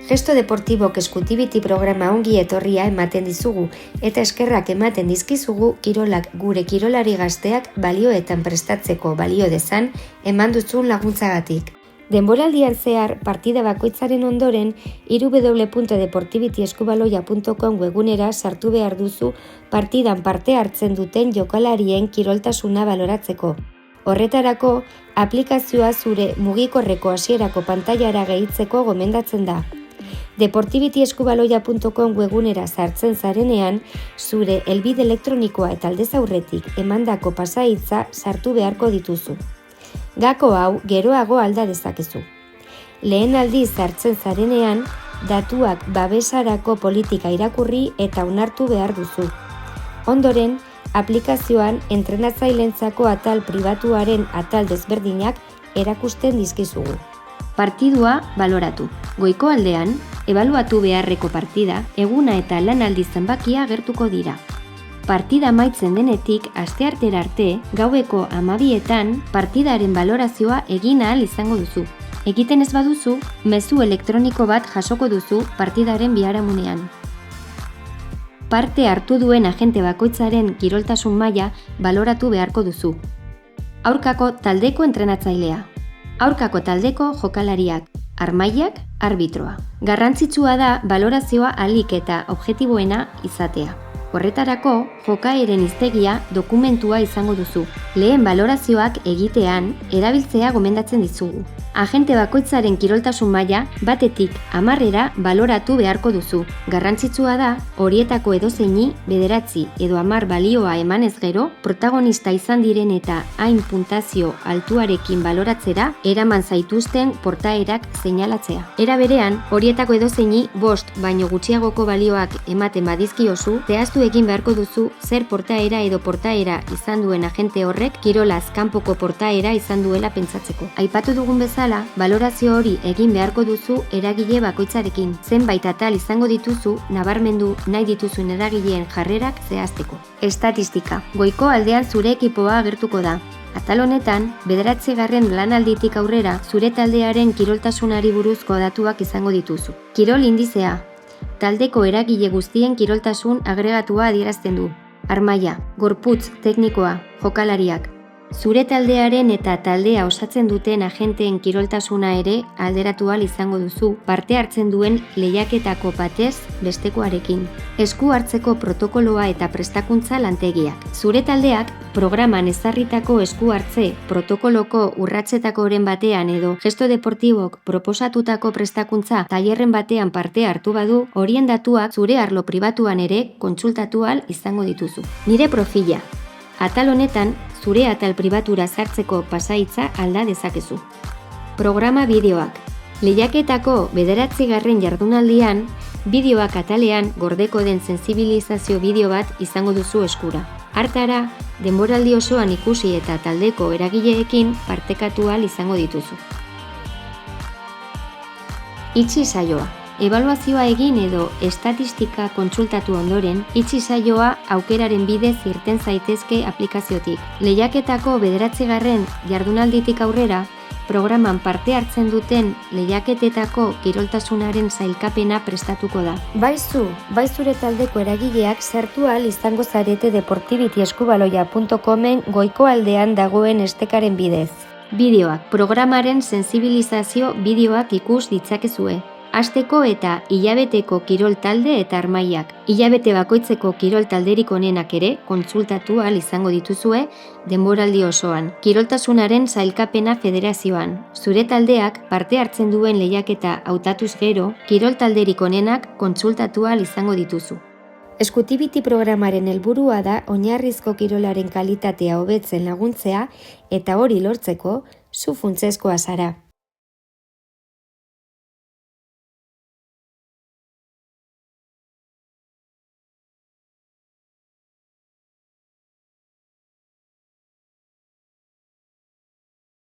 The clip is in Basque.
Gesto Deportibok Eskutibiti programa ongi etorria ematen dizugu eta eskerrak ematen dizkizugu kirolak gure kirolari gazteak balioetan prestatzeko balio dezan eman duzun laguntzagatik. Denboraldian zehar partida bakoitzaren ondoren www.deportibitieskubaloia.com webgunera sartu behar duzu partidan parte hartzen duten jokalarien kiroltasuna baloratzeko. Horretarako, aplikazioa zure mugikorreko hasierako pantailara gehitzeko gomendatzen da. Deportibitieskubaloia.com webgunera sartzen zarenean, zure helbide elektronikoa eta aldez aurretik emandako pasahitza sartu beharko dituzu. Gako hau geroago alda dezakezu. Lehen aldiz sartzen zarenean, datuak babesarako politika irakurri eta onartu behar duzu. Ondoren, aplikazioan entrenatzaileentzako atal pribatuaren atal desberdinak erakusten dizkizugu. Partidua baloratu. Goiko aldean, ebaluatu beharreko partida, eguna eta lanaldi zenbakia agertuko dira. Partida amaitzen denetik asteartera arte, gaueko 12etan partidaren balorazioa egin ahal izango duzu. Egiten ez baduzu, mezu elektroniko bat jasoko duzu partidaren biharamunean. Parte hartu duen agente bakoitzaren kiroltasun maila baloratu beharko duzu. Aurkako taldeko entrenatzailea. Aurkako taldeko jokalariak, armailak, arbitroa. Garrantzitsua da balorazioa ahalik eta objektiboena izatea. Horretarako, jokaeren hiztegia dokumentua izango duzu. Lehen balorazioak egitean erabiltzea gomendatzen dizugu. Agente bakoitzaren kiroltasun maila batetik 10era baloratu beharko duzu. Garrantzitsua da, horietako edozeini 9 edo 10 balioa emanez gero, protagonista izan diren eta hain puntazio altuarekin baloratzera eraman zaituzten portaerak seinalatzea. Era berean, horietako edozeini 5 baino gutxiagoko balioak ematen badizkiozu, zehaztu egin beharko duzu zer portaera edo portaera izan duen agente horrek kirolaz kanpoko portaera izan duela pentsatzeko. Aipatu dugun bezala, balorazio hori egin beharko duzu eragile bakoitzarekin. Zenbait atal izango dituzu nabarmendu nahi dituzun eragileen jarrerak zehazteko. Estatistika. Goiko aldean zure ekipoa agertuko da. Atal honetan, 9. lanalditik aurrera zure taldearen kiroltasunari buruzko datuak izango dituzu. Kirol indizea. Taldeko eragile guztien kiroltasun agregatua adierazten du. Armaila, gorputz teknikoa, jokalariak. Zure taldearen eta taldea osatzen duten agenteen kiroltasuna ere alderatu ahal izango duzu parte hartzen duen lehiaketako batez bestekoarekin. Esku hartzeko protokoloa eta prestakuntza lantegiak. Zure taldeak programan ezarritako esku hartze protokoloko urratsetakoren batean edo Gesto Deportibok proposatutako prestakuntza tailerren batean parte hartu badu, horien datuak zure arlo pribatuan ere kontsultatu ahal izango dituzu. Nire profila. Atal honetan, zure atal pribatura sartzeko pasahitza alda dezakezu. Programa bideoak. Lehiaketako 9. jardunaldian, bideoak atalean gordeko den sentsibilizazio bideo bat izango duzu eskura. Hartara, denboraldi osoan ikusi eta taldeko eragileekin partekatu ahal izango dituzu. Itxi saioa. Ebaluazioa egin edo estatistika kontsultatu ondoren, itxi saioa aukeraren bidez irten zaitezke aplikaziotik. Lehiaketako 9. jardunalditik aurrera, programan parte hartzen duten lehiaketetako kiroltasunaren sailkapena prestatuko da. Bai zure taldeko eragileak sartu ahal izango zarete deportibitieskubaloia.comen goiko aldean dagoen estekaren bidez. Bideoak. Programaren sentsibilizazio bideoak ikus ditzakezue. Asteko eta hilabeteko kirol talde eta armailak. Hilabete bakoitzeko kirol talderik onenak ere kontsultatu ahal izango dituzue denboraldi osoan. Kiroltasunaren sailkapena federazioan. Zure taldeak parte hartzen duen lehiaketa hautatuz gero, kirol talderik onenak kontsultatu ahal izango dituzu. Eskutibiti programaren helburua da oinarrizko kirolaren kalitatea hobetzen laguntzea eta hori lortzeko zu funtsezkoa zara.